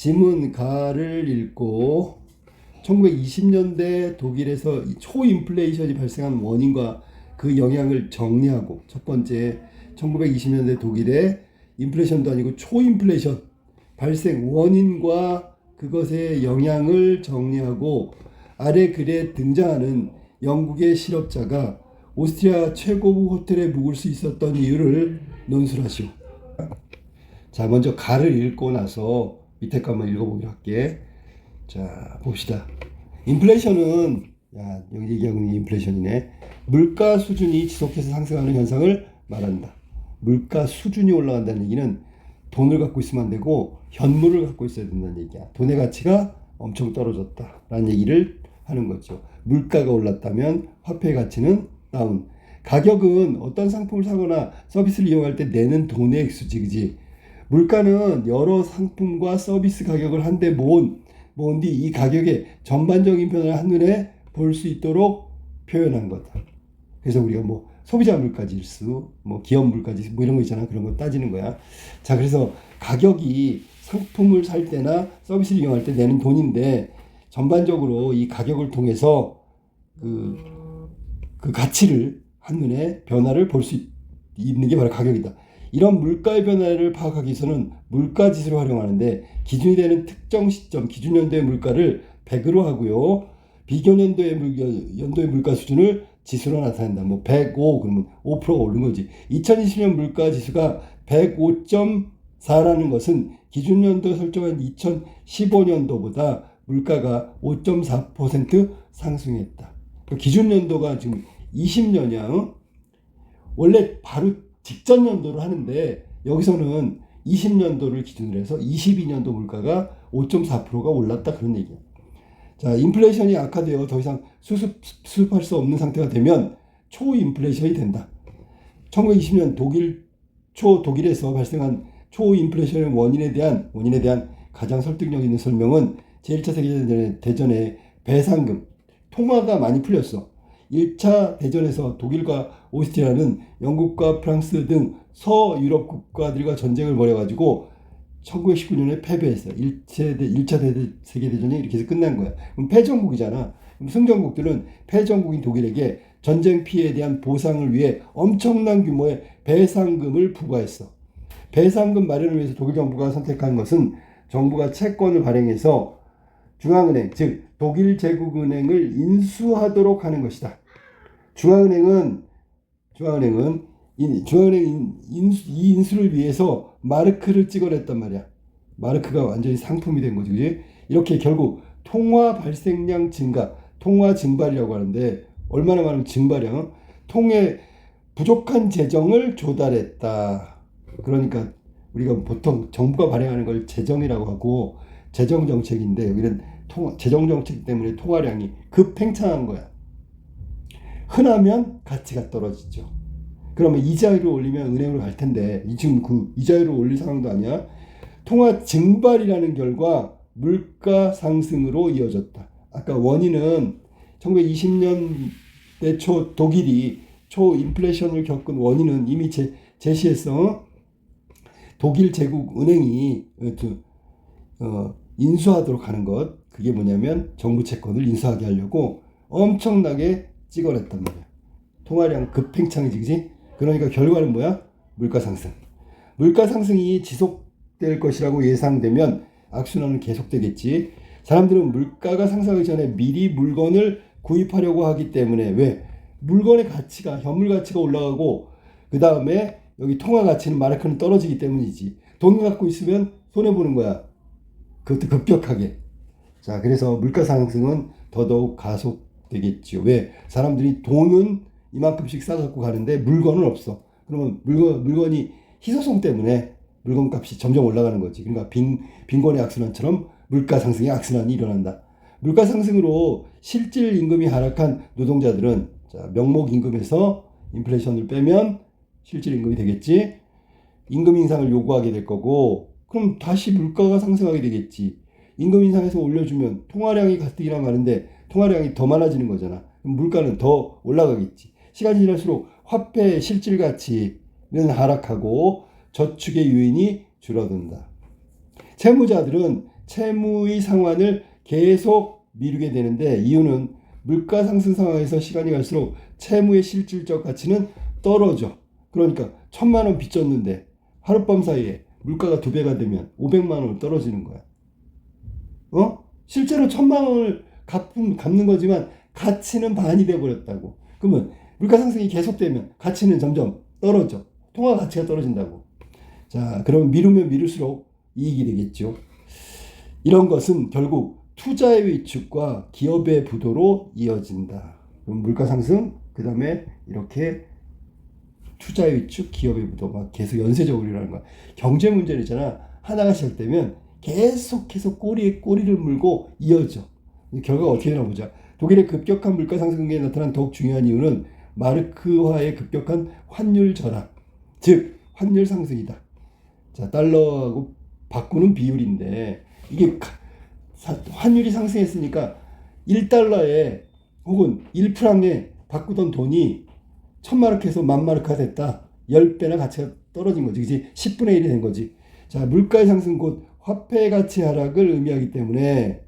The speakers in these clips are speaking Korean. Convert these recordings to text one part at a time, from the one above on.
짐은 가를 읽고 1920년대 독일에서 초인플레이션이 발생한 원인과 그 영향을 정리하고, 첫 번째 1920년대 독일의 인플레이션도 아니고 초인플레이션 발생 원인과 그것의 영향을 정리하고, 아래 글에 등장하는 영국의 실업자가 오스트리아 최고급 호텔에 묵을 수 있었던 이유를 논술하시오. 자, 먼저 가를 읽고 나서 밑에 거 한번 읽어보기로 할게. 자, 봅시다. 인플레이션은, 여기 얘기하고 있는 게 인플레이션이네. 물가 수준이 지속해서 상승하는 현상을 말한다. 물가 수준이 올라간다는 얘기는 돈을 갖고 있으면 안 되고 현물을 갖고 있어야 된다는 얘기야. 돈의 가치가 엄청 떨어졌다라는 얘기를 하는 거죠. 물가가 올랐다면 화폐의 가치는 다운. 가격은 어떤 상품을 사거나 서비스를 이용할 때 내는 돈의 액수지, 그지? 물가는 여러 상품과 서비스 가격을 한데 모은 뒤 이 가격의 전반적인 변화를 한눈에 볼 수 있도록 표현한 거다. 그래서 우리가 뭐 소비자 물가 지수, 뭐 기업 물가 지수, 뭐 이런 거 있잖아. 그런 거 따지는 거야. 자, 그래서 가격이 상품을 살 때나 서비스를 이용할 때 내는 돈인데, 전반적으로 이 가격을 통해서 그 가치를 한눈에 변화를 볼 수 있는 게 바로 가격이다. 이런 물가의 변화를 파악하기 위해서는 물가지수를 활용하는데, 기준이 되는 특정 시점 기준연도의 물가를 100으로 하고요, 비교연도의 물가 수준을 지수로 나타낸다. 뭐 105 그러면 5%가 오른 거지. 2020년 물가 지수가 105.4라는 것은 기준연도 설정한 2015년도보다 물가가 5.4% 상승했다. 기준연도가 지금 20년이야. 원래 바로 직전 연도를 하는데, 여기서는 20년도를 기준으로 해서 22년도 물가가 5.4%가 올랐다, 그런 얘기야. 자, 인플레이션이 악화되어 더 이상 수습할 수 없는 상태가 되면 초인플레이션이 된다. 1920년 독일에서 발생한 초인플레이션의 원인에 대한 가장 설득력 있는 설명은 제1차 세계대전의 배상금, 통화가 많이 풀렸어. 1차 대전에서 독일과 오스트리아는 영국과 프랑스 등 서유럽 국가들과 전쟁을 벌여가지고 1919년에 패배했어요. 1차 세계대전이 이렇게 해서 끝난 거야. 그럼 패전국이잖아. 그럼 승전국들은 패전국인 독일에게 전쟁 피해에 대한 보상을 위해 엄청난 규모의 배상금을 부과했어. 배상금 마련을 위해서 독일 정부가 선택한 것은 정부가 채권을 발행해서 중앙은행, 즉 독일 제국은행을 인수하도록 하는 것이다. 중앙은행 이 인수를 위해서 마르크를 찍어냈단 말이야. 마르크가 완전히 상품이 된 거지, 그지? 이렇게 결국 통화 발생량 증가, 통화 증발이라고 하는데, 얼마나 많은 증발량? 통해 부족한 재정을 조달했다. 그러니까 우리가 보통 정부가 발행하는 걸 재정이라고 하고, 재정 정책인데, 여기는 재정 정책 때문에 통화량이 급팽창한 거야. 흔하면 가치가 떨어지죠. 그러면 이자율을 올리면 은행으로 갈 텐데, 지금 그 이자율을 올릴 상황도 아니야. 통화 증발이라는 결과 물가 상승으로 이어졌다. 아까 원인은 1920년대 초 독일이 초인플레이션을 겪은 원인은 이미 제시했어. 독일 제국 은행이 인수하도록 하는 것, 그게 뭐냐면 정부 채권을 인수하게 하려고 엄청나게 찍어냈단 말이야. 통화량 급팽창이지, 그지? 그러니까 결과는 뭐야? 물가 상승. 물가 상승이 지속될 것이라고 예상되면 악순환은 계속되겠지. 사람들은 물가가 상승하기 전에 미리 물건을 구입하려고 하기 때문에, 왜? 물건의 가치가, 현물 가치가 올라가고, 그 다음에 여기 통화 가치는, 마르크는 떨어지기 때문이지. 돈 갖고 있으면 손해보는 거야. 그것도 급격하게. 자, 그래서 물가 상승은 더더욱 가속되겠죠. 왜? 사람들이 돈은 이만큼씩 싸갖고 가는데 물건은 없어. 그러면 물건이 희소성 때문에 물건값이 점점 올라가는 거지. 그러니까 빈곤의 악순환처럼 물가 상승의 악순환이 일어난다. 물가 상승으로 실질 임금이 하락한 노동자들은, 자, 명목 임금에서 인플레이션을 빼면 실질 임금이 되겠지. 임금 인상을 요구하게 될 거고, 그럼 다시 물가가 상승하게 되겠지. 임금 인상해서 올려주면 통화량이 가뜩이나 많은데 통화량이 더 많아지는 거잖아. 그럼 물가는 더 올라가겠지. 시간이 지날수록 화폐의 실질 가치는 하락하고 저축의 요인이 줄어든다. 채무자들은 채무의 상환을 계속 미루게 되는데, 이유는 물가 상승 상황에서 시간이 갈수록 채무의 실질적 가치는 떨어져. 그러니까 1,000만 원 빚졌는데 하룻밤 사이에 물가가 2배가 되면 500만 원을 떨어지는 거야. 실제로 1,000만 원을 갚는 거지만 가치는 반이 돼버렸다고. 그러면 물가 상승이 계속되면 가치는 점점 떨어져. 통화 가치가 떨어진다고. 자, 그럼 미루면 미룰수록 이익이 되겠죠. 이런 것은 결국 투자의 위축과 기업의 부도로 이어진다. 그럼 물가 상승, 그 다음에 이렇게 투자의 위축, 기업의 부도 막 계속 연쇄적으로 일어나는 거야. 경제 문제는 있잖아. 하나가 시작되면 계속해서 꼬리에 꼬리를 물고 이어져. 결과가 어떻게 되나 보자. 독일의 급격한 물가 상승에 나타난 더욱 중요한 이유는 마르크화의 급격한 환율 절하, 즉 환율 상승이다. 자, 달러하고 바꾸는 비율인데, 이게 환율이 상승했으니까 1달러에 혹은 1프랑에 바꾸던 돈이 1,000마르크에서 10,000마르크가 됐다. 10배나 가치가 떨어진 거지. 그치? 10분의 1이 된 거지. 자, 물가의 상승 곧 화폐 가치 하락을 의미하기 때문에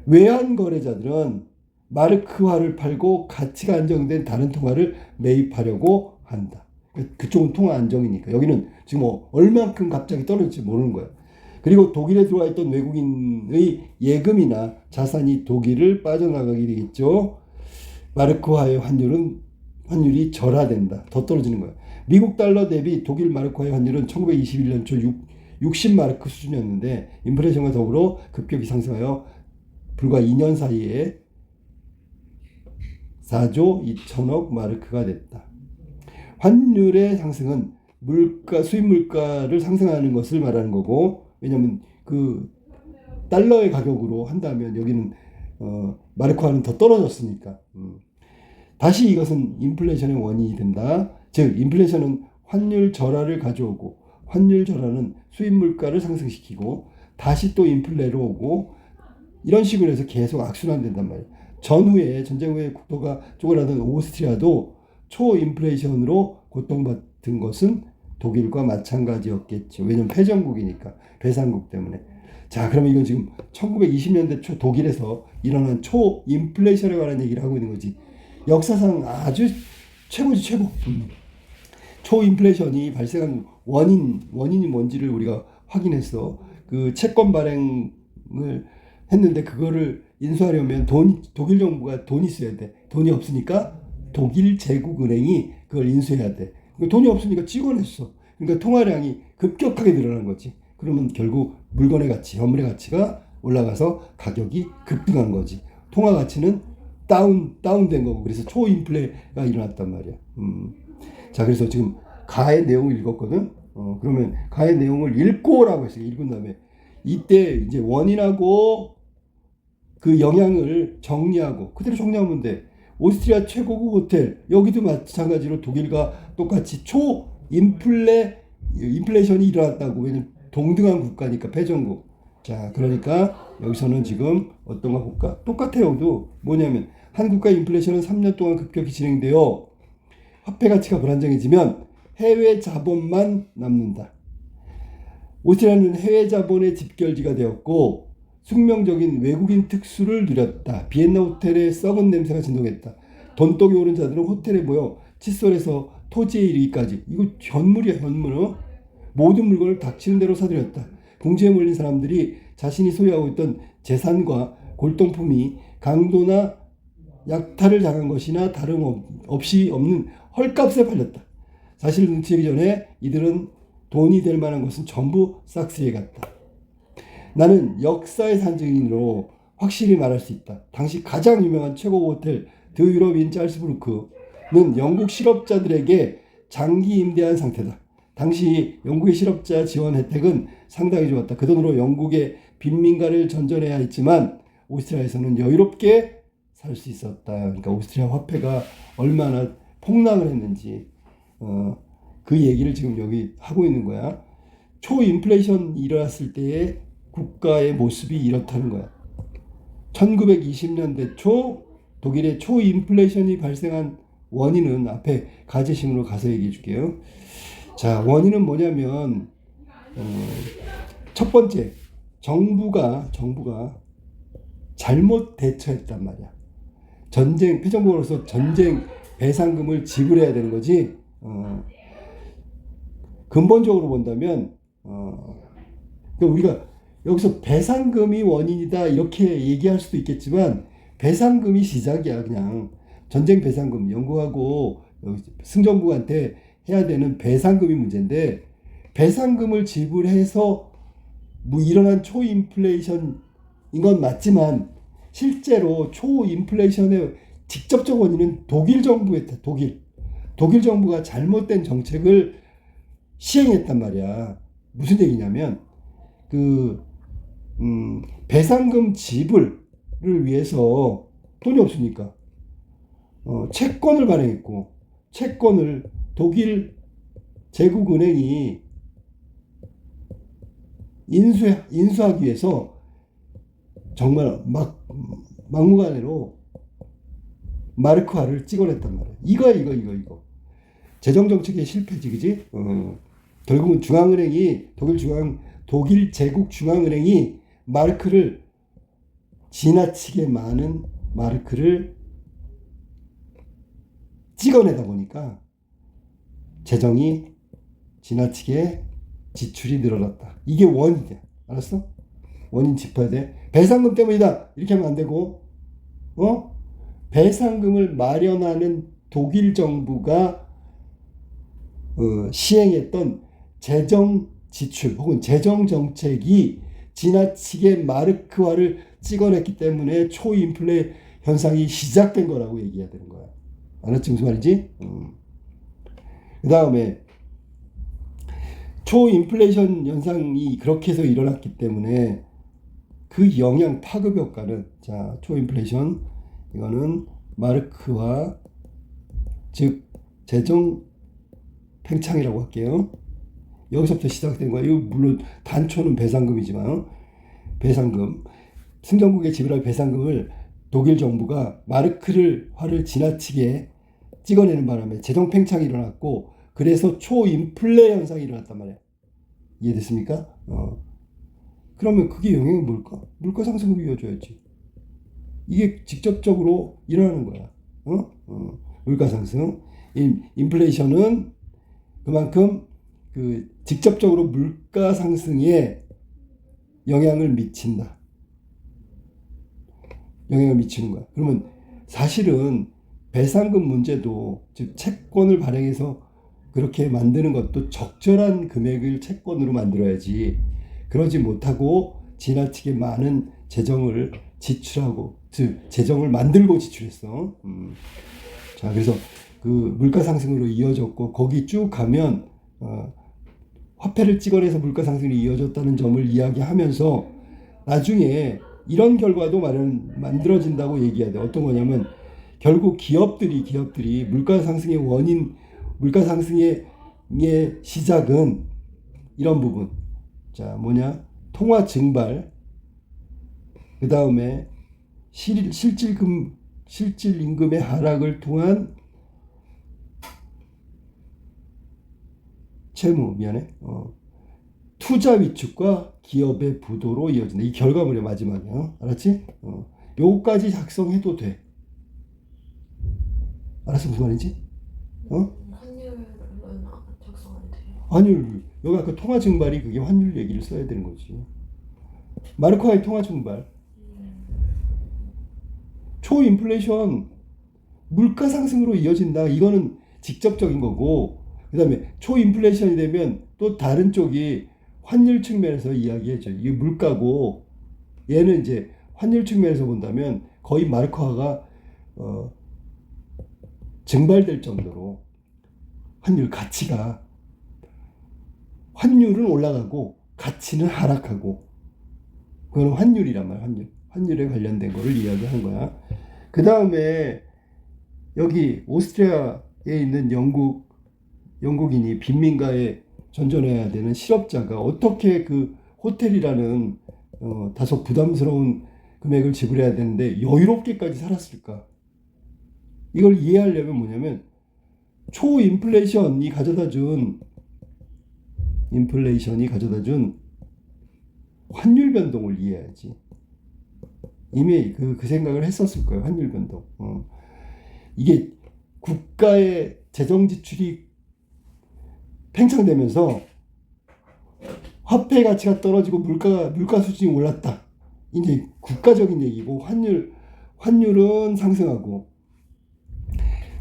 외환 거래자들은 마르크화를 팔고 가치가 안정된 다른 통화를 매입하려고 한다. 그쪽은 통화 안정이니까. 여기는 지금 얼만큼 갑자기 떨어질지 모르는 거야. 그리고 독일에 들어와 있던 외국인의 예금이나 자산이 독일을 빠져나가게 되겠죠. 마르크화의 환율이 절하된다. 더 떨어지는 거야. 미국 달러 대비 독일 마르크화의 환율은 1921년 초 60마르크 수준이었는데, 인플레이션과 더불어 급격히 상승하여 불과 2년 사이에 4조 2천억 마르크가 됐다. 환율의 상승은 수입 물가를 상승하는 것을 말하는 거고, 왜냐하면 그 달러의 가격으로 한다면 여기는 마르크화는 더 떨어졌으니까. 다시 이것은 인플레이션의 원인이 된다. 즉 인플레이션은 환율 절하를 가져오고, 환율 절하는 수입 물가를 상승시키고 다시 또 인플레로 오고, 이런 식으로 해서 계속 악순환된단 말이에요. 전쟁 후에 국토가 쪼그라든 오스트리아도 초인플레이션으로 고통받은 것은 독일과 마찬가지였겠죠. 왜냐면 패전국이니까, 배상국 때문에. 자, 그러면 이건 지금 1920년대 초 독일에서 일어난 초인플레이션에 관한 얘기를 하고 있는 거지. 역사상 아주 최고지, 최고. 초인플레이션이 발생한 원인이 뭔지를 우리가 확인했어. 그 채권 발행을 했는데 그거를 인수하려면 독일 정부가 돈이 있어야 돼. 돈이 없으니까 독일 제국은행이 그걸 인수해야 돼. 돈이 없으니까 찍어냈어. 그러니까 통화량이 급격하게 늘어난 거지. 그러면 결국 물건의 가치, 현물의 가치가 올라가서 가격이 급등한 거지. 통화 가치는 다운된 거고, 그래서 초인플레가 일어났단 말이야. 자, 그래서 지금 가의 내용을 읽었거든. 그러면 가의 내용을 읽고라고 했어요. 읽은 다음에 이때 이제 원인하고 그 영향을 정리하고 그대로 정리하면 돼. 오스트리아 최고급 호텔, 여기도 마찬가지로 독일과 똑같이 인플레이션이 일어났다고. 왜냐면 동등한 국가니까, 패전국. 자, 그러니까 여기서는 지금 어떤 거 볼까? 똑같아요. 뭐냐면 한국과 인플레이션은 3년 동안 급격히 진행되어 화폐 가치가 불안정해지면 해외 자본만 남는다. 오스트리아는 해외 자본의 집결지가 되었고 숙명적인 외국인 특수를 누렸다. 비엔나 호텔의 썩은 냄새가 진동했다. 돈독이 오른 자들은 호텔에 모여 칫솔에서 토지에 이르기까지, 이거 현물이야, 현물. 모든 물건을 닥치는 대로 사들였다. 궁지에 몰린 사람들이 자신이 소유하고 있던 재산과 골동품이 강도나 약탈을 당한 것이나 다름없이 없는 헐값에 팔렸다. 사실을 눈치채기 전에 이들은 돈이 될 만한 것은 전부 싹쓸이에 갔다. 나는 역사의 산증인으로 확실히 말할 수 있다. 당시 가장 유명한 최고 호텔 드 유럽 인 짤스부르크는 영국 실업자들에게 장기 임대한 상태다. 당시 영국의 실업자 지원 혜택은 상당히 좋았다. 그 돈으로 영국의 빈민가를 전전해야 했지만 오스트리아에서는 여유롭게 살 수 있었다. 그러니까 오스트리아 화폐가 얼마나 폭락을 했는지 그 얘기를 지금 여기 하고 있는 거야. 초인플레이션이 일어났을 때의 국가의 모습이 이렇다는 거야. 1920년대 초 독일의 초인플레이션이 발생한 원인은 앞에 가제심으로 가서 얘기해 줄게요. 자, 원인은 뭐냐면 첫 번째 정부가 잘못 대처했단 말이야. 전쟁 패전국으로서 전쟁 배상금을 지불해야 되는 거지. 근본적으로 본다면 그러니까 우리가 여기서 배상금이 원인이다 이렇게 얘기할 수도 있겠지만 배상금이 시작이야. 그냥 전쟁 배상금 영국하고 승전국한테 해야 되는 배상금이 문제인데 배상금을 지불해서 뭐 일어난 초인플레이션인 건 맞지만 실제로 초인플레이션의 직접적 원인은 독일 정부였다. 독일 정부가 잘못된 정책을 시행했단 말이야. 무슨 얘기냐면 배상금 지불을 위해서 돈이 없으니까 채권을 발행했고 채권을 독일 제국은행이 인수하기 위해서 정말 막무가내로 마르크화를 찍어냈단 말이야. 이거 재정 정책의 실패지, 그지? 결국은 중앙은행이 독일 제국 중앙은행이 마르크를 지나치게 많은 마르크를 찍어내다 보니까 재정이 지나치게 지출이 늘어났다. 이게 원인이야. 알았어? 원인 짚어야 돼. 배상금 때문이다. 이렇게 하면 안 되고, 배상금을 마련하는 독일 정부가 시행했던 재정 지출 혹은 재정 정책이 지나치게 마르크화를 찍어냈기 때문에 초인플레 현상이 시작된 거라고 얘기해야 되는 거야. 알았지? 무슨 말인지? 그 다음에 초인플레이션 현상이 그렇게 해서 일어났기 때문에 그 영향 파급 효과는 자 초인플레이션 이거는 마르크화 즉 재정 팽창이라고 할게요. 여기서부터 시작된 거예요. 물론 단초는 배상금이지만 배상금 승전국에 지불할 배상금을 독일 정부가 화를 지나치게 찍어내는 바람에 재정 팽창이 일어났고 그래서 초인플레 현상이 일어났단 말이에요. 이해됐습니까? 그러면 그게 영향이 뭘까? 물가 상승으로 이어져야지. 이게 직접적으로 일어나는 거야. 물가 상승. 인플레이션은 그만큼 직접적으로 물가 상승에 영향을 미친다. 영향을 미치는 거야. 그러면 사실은 배상금 문제도 즉 채권을 발행해서 그렇게 만드는 것도 적절한 금액을 채권으로 만들어야지. 그러지 못하고 지나치게 많은 재정을 지출하고 즉 재정을 만들고 지출했어. 자 그래서 그 물가 상승으로 이어졌고 거기 쭉 가면 화폐를 찍어내서 물가 상승이 이어졌다는 점을 이야기하면서 나중에 이런 결과도 만들어진다고 얘기해야 돼. 어떤 거냐면 결국 기업들이 물가 상승의 원인, 물가 상승의 시작은 이런 부분. 자, 뭐냐? 통화 증발. 그 다음에 실질 임금의 하락을 통한 투자 위축과 기업의 부도로 이어진다. 이 결과물의 마지막이야. 알았지? 요거까지 작성해도 돼. 알았어? 무슨 말인지? 환율은 작성 안 돼요. 환율. 여기 아까 통화 증발이 그게 환율 얘기를 써야 되는 거지. 마르크화의 통화 증발. 초인플레이션. 물가 상승으로 이어진다. 이거는 직접적인 거고 그 다음에 초인플레이션이 되면 또 다른 쪽이 환율 측면에서 이야기해줘. 이게 물가고 얘는 이제 환율 측면에서 본다면 거의 마르크화가 증발될 정도로 환율 가치가 환율은 올라가고 가치는 하락하고 그거는 환율이란 말이야. 환율에 관련된 거를 이야기한 거야. 그 다음에 여기 오스트리아에 있는 영국인이 빈민가에 전전해야 되는 실업자가 어떻게 그 호텔이라는 다소 부담스러운 금액을 지불해야 되는데 여유롭게까지 살았을까? 이걸 이해하려면 뭐냐면 초인플레이션이 가져다 준 환율 변동을 이해해야지. 이미 그 생각을 했었을 거예요. 환율 변동. 이게 국가의 재정 지출이 팽창되면서 화폐 가치가 떨어지고 물가 수준이 올랐다. 이제 국가적인 얘기고 환율은 상승하고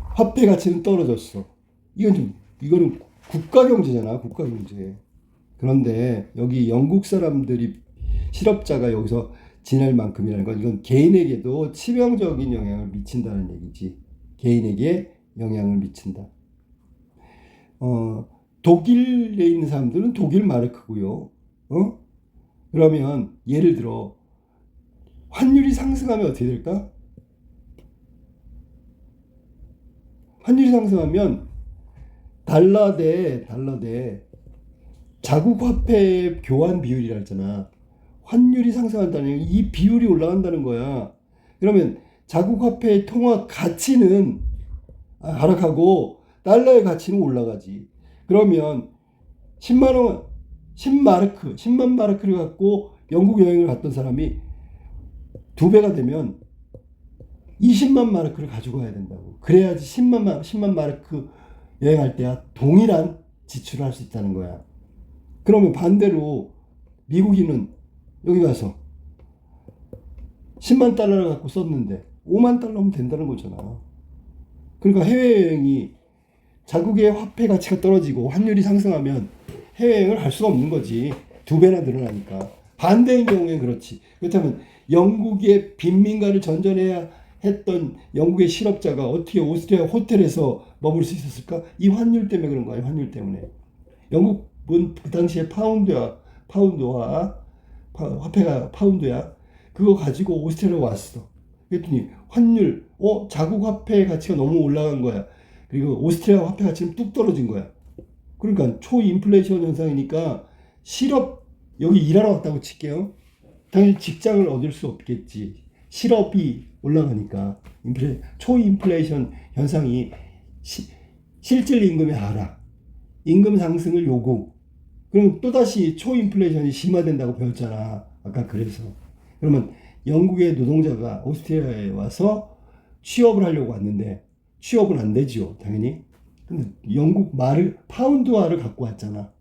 화폐 가치는 떨어졌어. 이거는 국가 경제잖아. 국가 경제. 그런데 여기 영국 사람들이 실업자가 여기서 지낼 만큼이라는 건 이건 개인에게도 치명적인 영향을 미친다는 얘기지. 개인에게 영향을 미친다. 독일에 있는 사람들은 독일 마르크고요. 그러면 예를 들어 환율이 상승하면 어떻게 될까? 환율이 상승하면 달러 대 자국 화폐 교환 비율이라 했잖아. 환율이 상승한다는 이 비율이 올라간다는 거야. 그러면 자국 화폐의 통화 가치는 하락하고 달러의 가치는 올라가지. 그러면 10만 마르크를 갖고 영국 여행을 갔던 사람이 2배가 되면 20만 마르크를 가지고 가야 된다고. 그래야지 10만 마르크 여행할 때야 동일한 지출을 할 수 있다는 거야. 그러면 반대로 미국인은 여기 가서 10만 달러를 갖고 썼는데 5만 달러면 된다는 거잖아. 그러니까 해외여행이 자국의 화폐 가치가 떨어지고 환율이 상승하면 해외여행을 할 수가 없는 거지. 2배나 늘어나니까. 반대인 경우엔 그렇지. 그렇다면 영국의 빈민가를 전전해야 했던 영국의 실업자가 어떻게 오스트리아 호텔에서 머물 수 있었을까? 이 환율 때문에 그런 거야. 환율 때문에. 영국은 그 당시에 파운드와 화폐가 파운드야. 그거 가지고 오스트리아로 왔어. 그랬더니 환율, 자국 화폐 가치가 너무 올라간 거야. 그리고 오스트리아 화폐 가치는 뚝 떨어진 거야. 그러니까 초인플레이션 현상이니까 여기 일하러 왔다고 칠게요. 당연히 직장을 얻을 수 없겠지. 실업이 올라가니까 초인플레이션 현상이 실질 임금의 하락, 임금 상승을 요구. 그럼 또다시 초인플레이션이 심화된다고 배웠잖아. 아까 그래서. 그러면 영국의 노동자가 오스트리아에 와서 취업을 하려고 왔는데 취업은 안 되지요. 당연히. 근데 영국 파운드화를 갖고 왔잖아.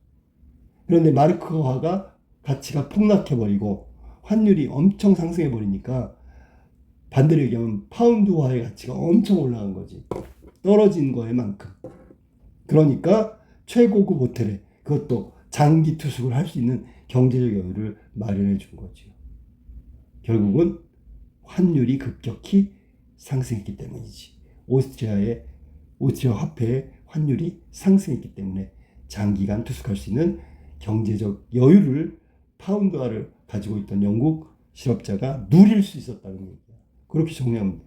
그런데 마르크화가 가치가 폭락해버리고 환율이 엄청 상승해버리니까 반대로 얘기하면 파운드화의 가치가 엄청 올라간 거지. 떨어진 거에 만큼. 그러니까 최고급 호텔에 그것도 장기 투숙을 할 수 있는 경제적 여유를 마련해 준 거죠. 결국은 환율이 급격히 상승했기 때문이지. 오스트리아 화폐의 환율이 상승했기 때문에 장기간 투숙할 수 있는 경제적 여유를 파운드화를 가지고 있던 영국 실업자가 누릴 수 있었다는 얘기야. 그렇게 정리하면 돼.